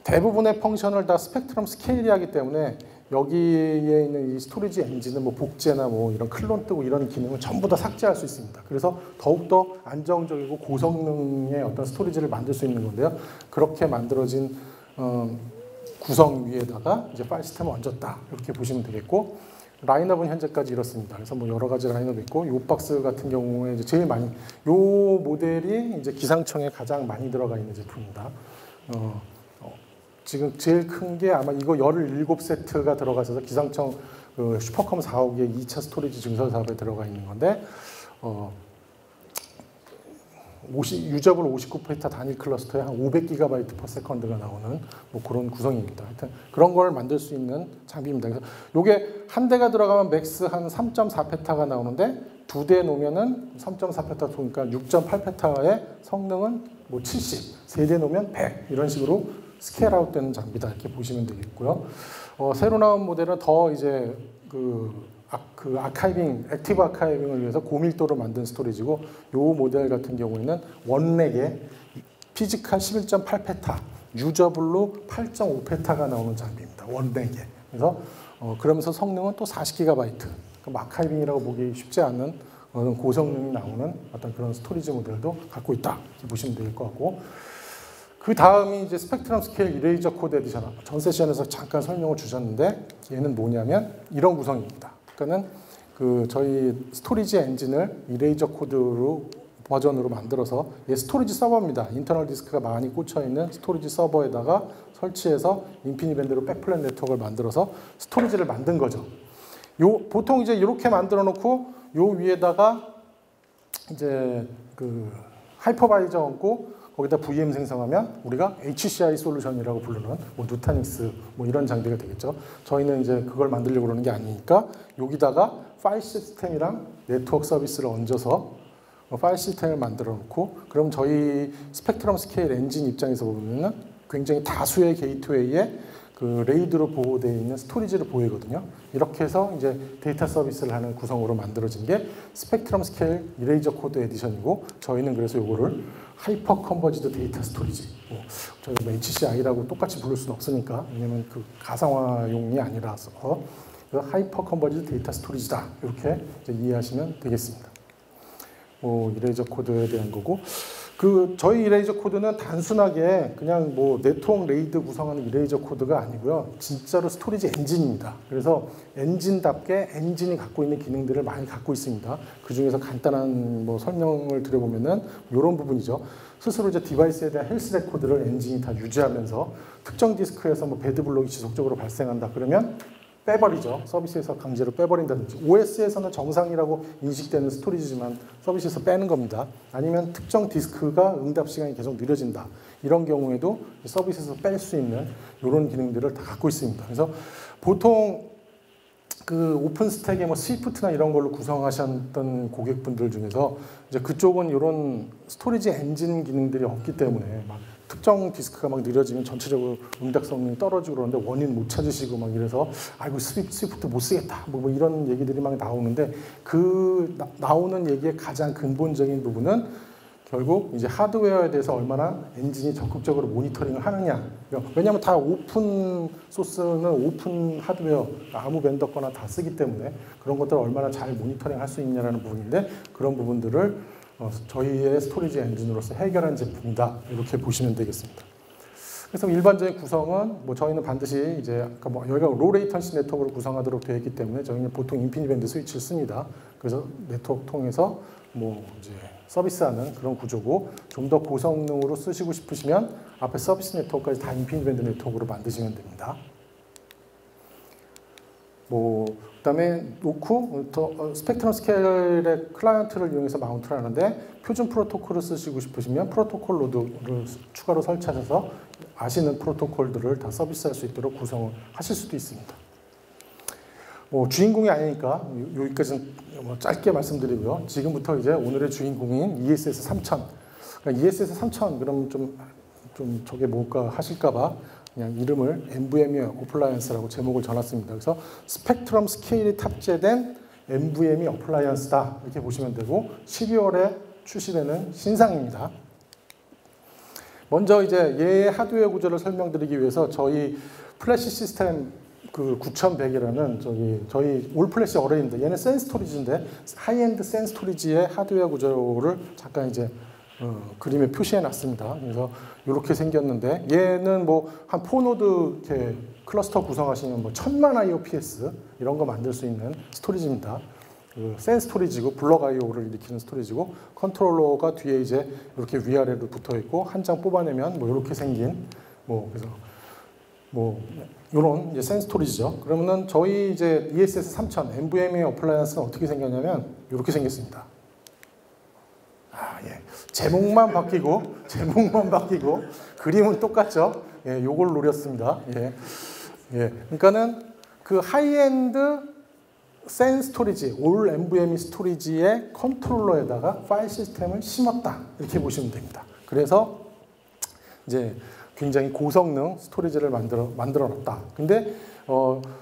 대부분의 펑션을 다 스펙트럼 스케일이 하기 때문에 여기에 있는 이 스토리지 엔진은 뭐 복제나 뭐 이런 클론 뜨고 이런 기능을 전부 다 삭제할 수 있습니다. 그래서 더욱더 안정적이고 고성능의 어떤 스토리지를 만들 수 있는 건데요. 그렇게 만들어진 구성 위에다가 이제 파일 시스템을 얹었다, 이렇게 보시면 되겠고, 라인업은 현재까지 이렇습니다. 그래서 뭐 여러 가지 라인업이 있고, 이 박스 같은 경우에 이제 제일 많이, 이 모델이 이제 기상청에 가장 많이 들어가 있는 제품입니다. 지금 제일 큰 게 아마 이거 17세트가 들어가 있어서 기상청 슈퍼컴 4호기의 2차 스토리지 증설 사업에 들어가 있는 건데, 유저블 59페타 단일 클러스터에 한 500GB per second가 나오는 뭐 그런 구성입니다. 하여튼 그런 걸 만들 수 있는 장비입니다. 그래서 이게 한 대가 들어가면 맥스 한 3.4페타가 나오는데 두 대 놓으면은 3.4페타 그러니까 6.8페타의 성능은 뭐 70, 세 대 놓으면 100 이런 식으로 스케일 아웃 되는 장비다, 이렇게 보시면 되겠고요. 새로 나온 모델은 더 이제 아카이빙, 액티브 아카이빙을 위해서 고밀도로 만든 스토리지고, 이 모델 같은 경우에는 원렉에 피지컬 11.8페타, 유저블로 8.5페타가 나오는 장비입니다. 원렉에. 그래서 그러면서 성능은 또 40GB. 아카이빙이라고 보기 쉽지 않은 고성능이 나오는 어떤 그런 스토리지 모델도 갖고 있다, 이렇게 보시면 될 것 같고, 그 다음이 이제 스펙트럼 스케일 이레이저 코드 에디션. 전 세션에서 잠깐 설명을 주셨는데, 얘는 뭐냐면 이런 구성입니다. 그러니까는 저희 스토리지 엔진을 이레이저 코드로 버전으로 만들어서, 얘 스토리지 서버입니다. 인터널 디스크가 많이 꽂혀 있는 스토리지 서버에다가 설치해서 인피니밴드로 백플랜 네트워크를 만들어서 스토리지를 만든 거죠. 보통 이제 이렇게 만들어 놓고 요 위에다가 이제 하이퍼바이저 얹고 거기다 VM 생성하면 우리가 HCI 솔루션이라고 부르는 뭐 누타닉스 뭐 이런 장비가 되겠죠. 저희는 이제 그걸 만들려고 그러는 게 아니니까 여기다가 파일 시스템이랑 네트워크 서비스를 얹어서 파일 시스템을 만들어 놓고, 그럼 저희 스펙트럼 스케일 엔진 입장에서 보면은 굉장히 다수의 게이트웨이에 레이드로 보호되어 있는 스토리지를 보이거든요. 이렇게 해서 이제 데이터 서비스를 하는 구성으로 만들어진 게 스펙트럼 스케일 이레이저 코드 에디션이고, 저희는 그래서 이거를 하이퍼 컨버지드 데이터 스토리지, 저희가 뭐 HCI라고 똑같이 부를 수는 없으니까, 왜냐면 가상화용이 아니라서 하이퍼 컨버지드 데이터 스토리지다, 이렇게 이제 이해하시면 되겠습니다. 이레이저 코드에 대한 거고, 저희 이레이저 코드는 단순하게 그냥 뭐 네트워크 레이드 구성하는 이레이저 코드가 아니고요. 진짜로 스토리지 엔진입니다. 그래서 엔진답게 엔진이 갖고 있는 기능들을 많이 갖고 있습니다. 그 중에서 간단한 뭐 설명을 드려보면은 이런 부분이죠. 스스로 이제 디바이스에 대한 헬스 레코드를 엔진이 다 유지하면서 특정 디스크에서 뭐 배드 블록이 지속적으로 발생한다 그러면 빼버리죠. 서비스에서 강제로 빼버린다든지, OS에서는 정상이라고 인식되는 스토리지만 서비스에서 빼는 겁니다. 아니면 특정 디스크가 응답 시간이 계속 느려진다, 이런 경우에도 서비스에서 뺄 수 있는 이런 기능들을 다 갖고 있습니다. 그래서 보통 오픈 스택에 뭐 스위프트나 이런 걸로 구성하셨던 고객분들 중에서 이제 그쪽은 이런 스토리지 엔진 기능들이 없기 때문에 막 특정 디스크가 막 느려지면 전체적으로 응답 성능이 떨어지고 그러는데 원인 못 찾으시고 막 이래서 아이고 스위프트 못 쓰겠다 뭐 이런 얘기들이 막 나오는데, 나오는 얘기의 가장 근본적인 부분은 결국 이제 하드웨어에 대해서 얼마나 엔진이 적극적으로 모니터링을 하느냐. 왜냐하면 다 오픈 소스는 오픈 하드웨어, 아무 벤더 거나 다 쓰기 때문에 그런 것들을 얼마나 잘 모니터링 할 수 있냐라는 부분인데, 그런 부분들을 저희의 스토리지 엔진으로서 해결한 제품이다, 이렇게 보시면 되겠습니다. 그래서 일반적인 구성은 뭐 저희는 반드시 이제 아까 뭐 여기가 로 레이턴시 네트워크로 구성하도록 되어 있기 때문에 저희는 보통 인피니밴드 스위치를 씁니다. 그래서 네트워크 통해서 뭐 이제 서비스하는 그런 구조고, 좀 더 고성능으로 쓰시고 싶으시면 앞에 서비스 네트워크까지 다 인피니밴드 네트워크로 만드시면 됩니다. 뭐 그다음에 놓고 스펙트럼 스케일의 클라이언트를 이용해서 마운트를 하는데, 표준 프로토콜을 쓰시고 싶으시면 프로토콜 노드를 추가로 설치하셔서 아시는 프로토콜들을 다 서비스할 수 있도록 구성을 하실 수도 있습니다. 뭐 주인공이 아니니까 여기까지는 뭐 짧게 말씀드리고요. 지금부터 이제 오늘의 주인공인 ESS 3000. 그러니까 ESS 3000 그럼 좀 저게 뭘까 하실까봐 그냥 이름을 NVMe 어플라이언스라고 제목을 전했습니다. 그래서 스펙트럼 스케일이 탑재된 NVMe 어플라이언스다 이렇게 보시면 되고, 12월에 출시되는 신상입니다. 먼저 이제 얘의 하드웨어 구조를 설명드리기 위해서 저희 플래시 시스템 그 9100이라는 저희 올 플래시 어레이인데, 얘는 센 스토리지인데 하이엔드 센 스토리지의 하드웨어 구조를 잠깐 이제 그림에 표시해 놨습니다. 그래서 이렇게 생겼는데, 얘는 뭐 한 4노드 이렇게 클러스터 구성하시면 뭐 1000만 IOPS 이런 거 만들 수 있는 스토리지입니다. 센 스토리지고 블럭 IO를 일으키는 스토리지고, 컨트롤러가 뒤에 이제 이렇게 위아래로 붙어 있고, 한 장 뽑아내면 뭐 이렇게 생긴 그래서 이런 이제 센 스토리지죠. 그러면은 저희 이제 ESS 3000 NVMe 어플라이언스는 어떻게 생겼냐면 이렇게 생겼습니다. 예. 제목만 바뀌고 그림은 똑같죠. 예, 요걸 노렸습니다. 예. 예. 그러니까는 그 하이엔드 센 스토리지, 올 NVMe 스토리지의 컨트롤러에다가 파일 시스템을 심었다 이렇게 보시면 됩니다. 그래서 이제 굉장히 고성능 스토리지를 만들어 놨다. 근데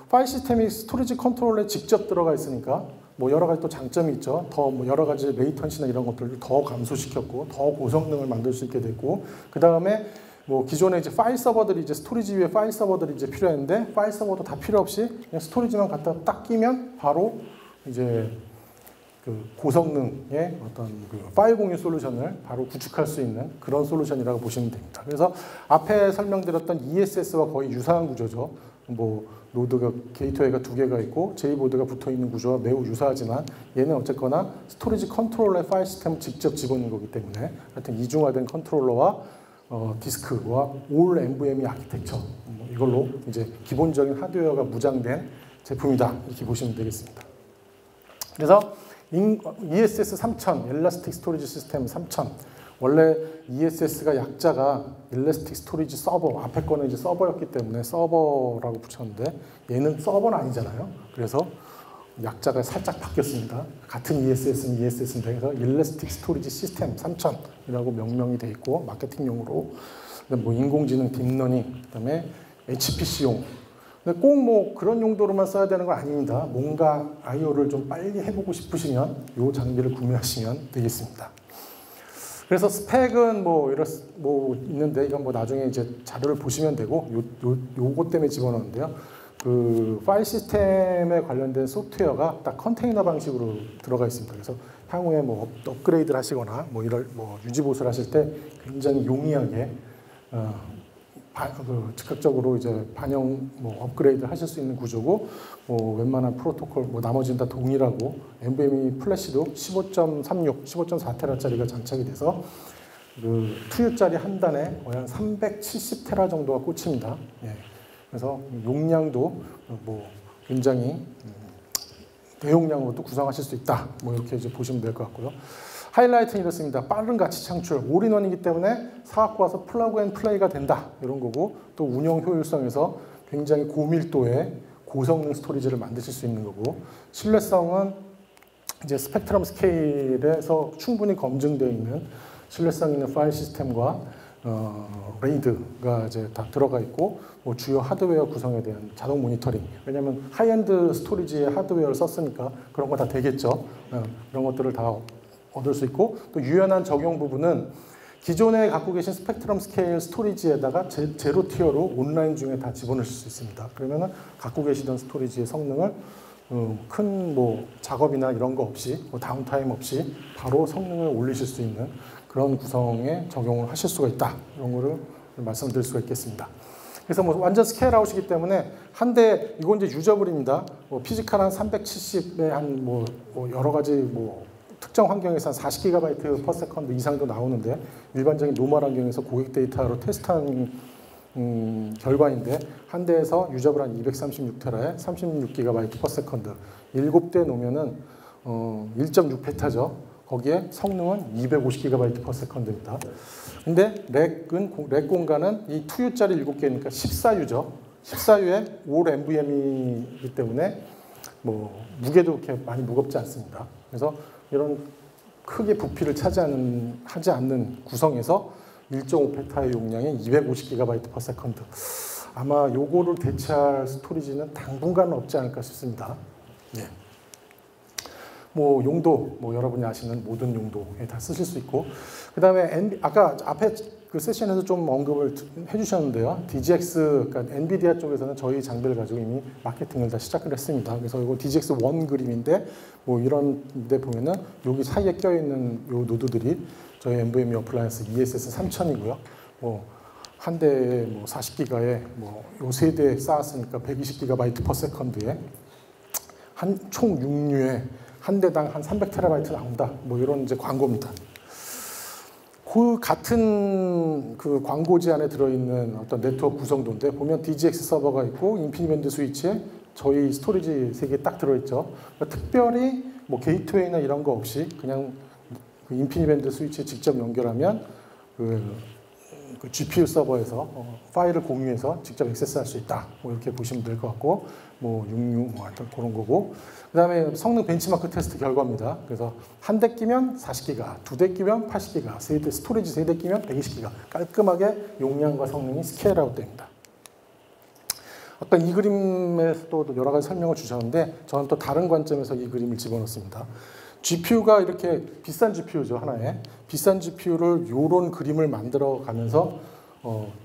파일 시스템이 스토리지 컨트롤러에 직접 들어가 있으니까 뭐 여러 가지 또 장점이 있죠. 더 뭐 여러 가지 레이턴시나 이런 것들을 더 감소시켰고, 더 고성능을 만들 수 있게 됐고, 그 다음에 뭐 기존에 이제 파일 서버들이 이제 스토리지 위에 파일 서버들이 이제 필요했는데, 파일 서버도 다 필요 없이 그냥 스토리지만 갖다 딱 끼면 바로 이제 그 고성능의 어떤 그 파일 공유 솔루션을 바로 구축할 수 있는 그런 솔루션이라고 보시면 됩니다. 그래서 앞에 설명드렸던 ESS와 거의 유사한 구조죠. 뭐 노드가 게이트웨이가 2개가 있고 J보드가 붙어 있는 구조와 매우 유사하지만, 얘는 어쨌거나 스토리지 컨트롤러의 파일 시스템을 직접 집어넣는 거기 때문에 하여튼 이중화된 컨트롤러와 디스크와 올 NVMe 아키텍처, 이걸로 이제 기본적인 하드웨어가 무장된 제품이다 이렇게 보시면 되겠습니다. 그래서 ESS 3000, Elastic Storage System 3000. 원래 ESS가 약자가 Elastic Storage Server, 앞에 거는 이제 서버였기 때문에 서버라고 붙였는데, 얘는 서버는 아니잖아요. 그래서 약자가 살짝 바뀌었습니다. 같은 ESS는 ESS인데, 그래서 Elastic Storage System 3000이라고 명명이 돼 있고, 마케팅용으로 뭐 인공지능, 딥러닝, 그다음에 HPC용. 근데 꼭 뭐 그런 용도로만 써야 되는 건 아닙니다. 뭔가 I/O를 좀 빨리 해보고 싶으시면 이 장비를 구매하시면 되겠습니다. 그래서 스펙은 뭐 있는데, 이건 뭐 나중에 이제 자료를 보시면 되고, 요것 때문에 집어넣었는데요. 그 파일 시스템에 관련된 소프트웨어가 딱 컨테이너 방식으로 들어가 있습니다. 그래서 향후에 뭐 업그레이드를 하시거나 뭐 유지 보수를 하실 때 굉장히 용이하게 즉각적으로 이제 반영 업그레이드 하실 수 있는 구조고, 웬만한 프로토콜 나머지는 다 동일하고, NVMe 플래시도 15.36, 15.4테라짜리가 장착이 돼서 그 2U짜리 한 단에 거의 한 370테라 정도가 꽂힙니다. 예. 그래서 용량도 굉장히 대용량으로도 구성하실 수 있다. 이렇게 이제 보시면 될 것 같고요. 하이라이트는 이렇습니다. 빠른 가치 창출, 올인원이기 때문에 사갖고 와서 플러그 앤 플레이가 된다. 이런 거고, 또 운영 효율성에서 굉장히 고밀도의 고성능 스토리지를 만드실 수 있는 거고, 신뢰성은 이제 스펙트럼 스케일에서 충분히 검증되어 있는 신뢰성 있는 파일 시스템과 레이드가 이제 다 들어가 있고, 주요 하드웨어 구성에 대한 자동 모니터링. 왜냐하면 하이엔드 스토리지의 하드웨어를 썼으니까 그런 거 다 되겠죠. 그런 것들을 다 얻을 수 있고, 또 유연한 적용 부분은 기존에 갖고 계신 스펙트럼 스케일 스토리지에다가 제로 티어로 온라인 중에 다 집어넣으실 수 있습니다. 그러면은 갖고 계시던 스토리지의 성능을 큰 작업이나 이런 거 없이, 다운타임 없이 바로 성능을 올리실 수 있는 그런 구성에 적용을 하실 수가 있다. 이런 거를 말씀드릴 수가 있겠습니다. 그래서 완전 스케일아웃이기 때문에 한 대, 이건 이제 유저블입니다. 피지컬 한 370에 한 여러 가지 특정 환경에서 한 40GB per second 이상도 나오는데 일반적인 노멀 환경에서 고객 데이터로 테스트한 결과인데 한 대에서 유저블 한 236테라에 36GB per second 7대 놓으면은 1.6페타죠. 거기에 성능은 250GB per second입니다. 근데 렉 공간은 이 2U짜리 7개니까 14U죠. 14U에 올 NVMe이기 때문에 뭐 무게도 그렇게 많이 무겁지 않습니다. 그래서 이런 크게 부피를 하지 않는 구성에서 1.5페타의 용량에 250GB per second. 아마 요거를 대체할 스토리지는 당분간은 없지 않을까 싶습니다. 예. 뭐 용도, 뭐 여러분이 아시는 모든 용도에 다 쓰실 수 있고, 그 다음에 아까 앞에 그 세션에서 좀 언급을 해주셨는데요. DGX, 그러니까 엔비디아 쪽에서는 저희 장비를 가지고 이미 마케팅을 다 시작을 했습니다. 그래서 이거 DGX 1 그림인데, 뭐 이런 데 보면은 여기 사이에 껴있는 요 노드들이 저희 NVMe 어플라이언스 ESS 3000이고요. 뭐 한 대에 뭐 40기가에 뭐 요 세 대 쌓았으니까 120GB per second에 한 총 6류에 한 대당 한 300TB 나온다. 뭐 이런 이제 광고입니다. 그 같은 그 광고지 안에 들어있는 어떤 네트워크 구성도인데 보면 DGX 서버가 있고 인피니밴드 스위치에 저희 스토리지 3개 딱 들어있죠. 그러니까 특별히 뭐 게이트웨이나 이런 거 없이 그냥 그 인피니밴드 스위치에 직접 연결하면 그 GPU 서버에서 파일을 공유해서 직접 액세스할 수 있다. 뭐 이렇게 보시면 될 것 같고, 뭐 66, 뭐 하여튼 그런 거고. 그 다음에 성능 벤치마크 테스트 결과입니다. 그래서 한 대 끼면 40기가, 두 대 끼면 80기가, 스토리지 3대 끼면 120기가. 깔끔하게 용량과 성능이 스케일아웃 됩니다. 아까 이 그림에서도 여러 가지 설명을 주셨는데 저는 또 다른 관점에서 이 그림을 집어넣습니다. GPU가 이렇게 비싼 GPU죠, 하나에. 비싼 GPU를 이런 그림을 만들어 가면서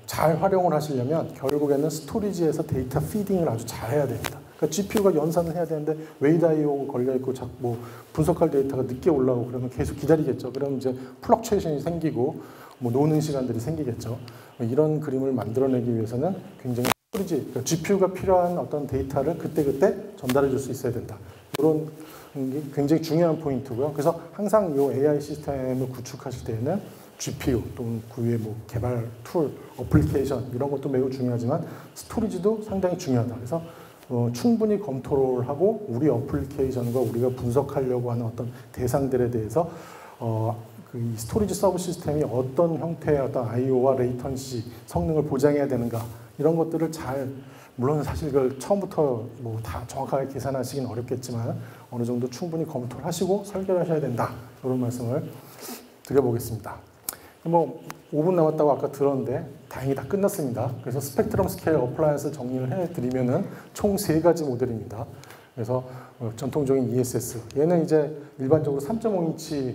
잘 활용을 하시려면 결국에는 스토리지에서 데이터 피딩을 아주 잘 해야 됩니다. 그러니까 GPU가 연산을 해야 되는데 웨이드 IO 걸려있고 뭐 분석할 데이터가 늦게 올라오고 그러면 계속 기다리겠죠. 그럼 이제 플럭추에이션이 생기고 뭐 노는 시간들이 생기겠죠. 이런 그림을 만들어내기 위해서는 굉장히 스토리지, 그러니까 GPU가 필요한 어떤 데이터를 그때그때 전달해 줄 수 있어야 된다. 이런 게 굉장히 중요한 포인트고요. 그래서 항상 이 AI 시스템을 구축하실 때에는 GPU 또는 그 위에 뭐 개발 툴, 어플리케이션 이런 것도 매우 중요하지만 스토리지도 상당히 중요하다. 그래서 충분히 검토를 하고 우리 어플리케이션과 우리가 분석하려고 하는 어떤 대상들에 대해서 그 스토리지 서브 시스템이 어떤 형태의 어떤 I/O와 레이턴시 성능을 보장해야 되는가 이런 것들을 잘 물론 사실 그걸 처음부터 뭐 다 정확하게 계산하시긴 어렵겠지만 어느 정도 충분히 검토를 하시고 설계를 하셔야 된다. 이런 말씀을 드려보겠습니다. 뭐 5분 남았다고 아까 들었는데 다행히 다 끝났습니다. 그래서 스펙트럼 스케일 어플라이언스 정리를 해드리면은 총 3가지 모델입니다. 그래서 전통적인 ESS 얘는 이제 일반적으로 3.5인치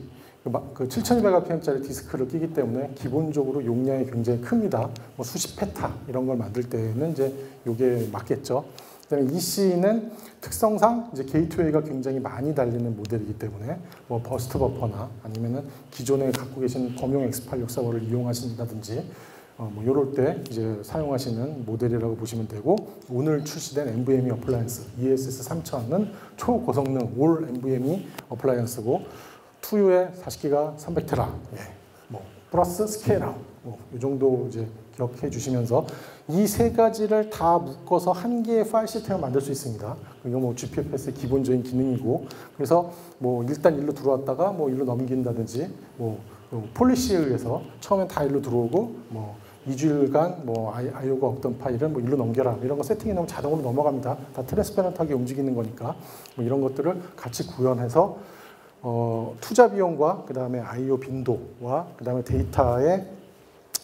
그 7200rpm짜리 디스크를 끼기 때문에 기본적으로 용량이 굉장히 큽니다. 뭐 수십 페타 이런 걸 만들 때는 이제 이게 맞겠죠. 그다음에 EC는 특성상 이제 게이트웨이가 굉장히 많이 달리는 모델이기 때문에 뭐 버스트 버퍼나 아니면은 기존에 갖고 계신 검용 X86 서버를 이용하신다든지 뭐 이럴 때 이제 사용하시는 모델이라고 보시면 되고 오늘 출시된 NVMe 어플라이언스 ESS 3000은 초고성능 올 NVMe 어플라이언스고 2U에 40기가 300테라, 예, 뭐 플러스 스케일아웃, 이 정도 이제 기억해 주시면서 이 3가지를 다 묶어서 한 개의 파일 시스템을 만들 수 있습니다. 이거 뭐 GPFS의 기본적인 기능이고, 그래서 뭐 일단 일로 들어왔다가 뭐 일로 넘긴다든지, 뭐 폴리시에 의해서 처음엔 다 일로 들어오고, 뭐 2주일간 뭐 IO가 없던 파일은 뭐 일로 넘겨라 이런 거 세팅해 놓으면 자동으로 넘어갑니다. 다 트랜스페런트하게 움직이는 거니까 뭐 이런 것들을 같이 구현해서 투자 비용과 그 다음에 I/O 빈도와 그 다음에 데이터의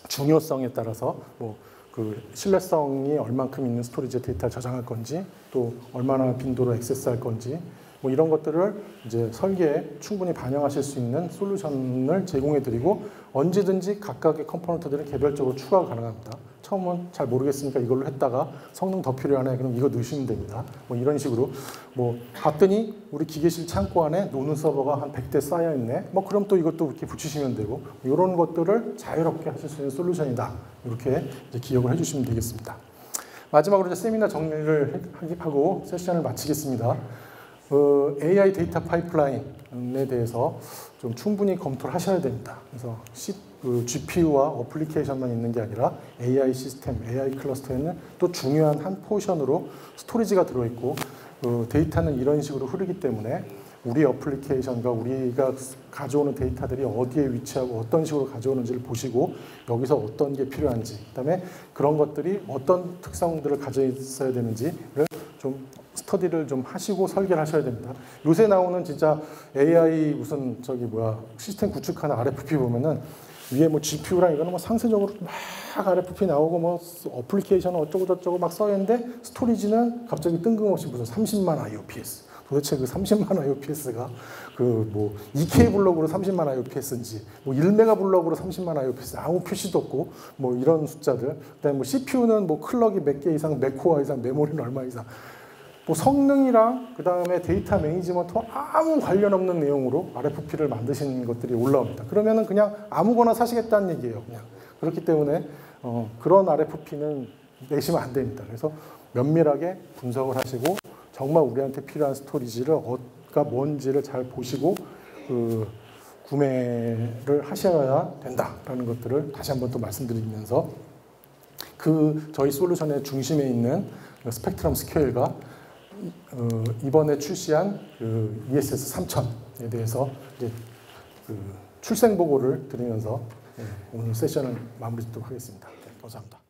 중요성에 따라서 뭐 그 신뢰성이 얼만큼 있는 스토리지에 데이터를 저장할 건지 또 얼마나 빈도로 액세스할 건지 뭐 이런 것들을 이제 설계에 충분히 반영하실 수 있는 솔루션을 제공해드리고 언제든지 각각의 컴포넌트들은 개별적으로 추가가 가능합니다. 처음은 잘 모르겠으니까 이걸로 했다가 성능 더 필요하네 그럼 이거 넣으시면 됩니다. 뭐 이런 식으로 뭐 봤더니 우리 기계실 창고 안에 노는 서버가 한 100대 쌓여있네. 뭐 그럼 또 이것도 이렇게 붙이시면 되고 이런 것들을 자유롭게 하실 수 있는 솔루션이다. 이렇게 이제 기억을 해주시면 되겠습니다. 마지막으로 이제 세미나 정리를 하고 세션을 마치겠습니다. AI 데이터 파이프라인에 대해서 좀 충분히 검토를 하셔야 됩니다. 그래서 GPU와 어플리케이션만 있는 게 아니라 AI 시스템, AI 클러스터에는 또 중요한 한 포션으로 스토리지가 들어있고 데이터는 이런 식으로 흐르기 때문에 우리 어플리케이션과 우리가 가져오는 데이터들이 어디에 위치하고 어떤 식으로 가져오는지를 보시고 여기서 어떤 게 필요한지 그다음에 그런 것들이 어떤 특성들을 가져 있어야 되는지를 좀 스터디를 좀 하시고 설계를 하셔야 됩니다. 요새 나오는 진짜 AI 무슨 시스템 구축하는 RFP 보면은 위에 뭐 GPU랑 이거는 뭐 상세적으로 막 RFP 나오고 뭐 어플리케이션 어쩌고 저쩌고 막 써있는데 스토리지는 갑자기 뜬금없이 무슨 30만 IOPS. 도대체 그 30만 IOPS가 그 뭐 2K 블록으로 30만 IOPS인지 뭐 1메가 블록으로 30만 IOPS 아무 표시도 없고 뭐 이런 숫자들. 그다음에 뭐 CPU는 뭐 클럭이 몇 개 이상, 몇 코어 이상, 메모리는 얼마 이상. 뭐 성능이랑 그다음에 데이터 매니지먼트와 아무 관련 없는 내용으로 RFP를 만드신 것들이 올라옵니다. 그러면은 그냥 아무거나 사시겠다는 얘기예요. 그냥. 그렇기 때문에 그런 RFP는 내시면 안 됩니다. 그래서 면밀하게 분석을 하시고 정말 우리한테 필요한 스토리지가 뭔지를 잘 보시고 구매를 하셔야 된다라는 것들을 다시 한번 또 말씀드리면서 저희 솔루션의 중심에 있는 스펙트럼 스케일과 이번에 출시한 ESS 3000에 대해서 이제 출생 보고를 드리면서 오늘 세션을 마무리 짓도록 하겠습니다. 네, 감사합니다.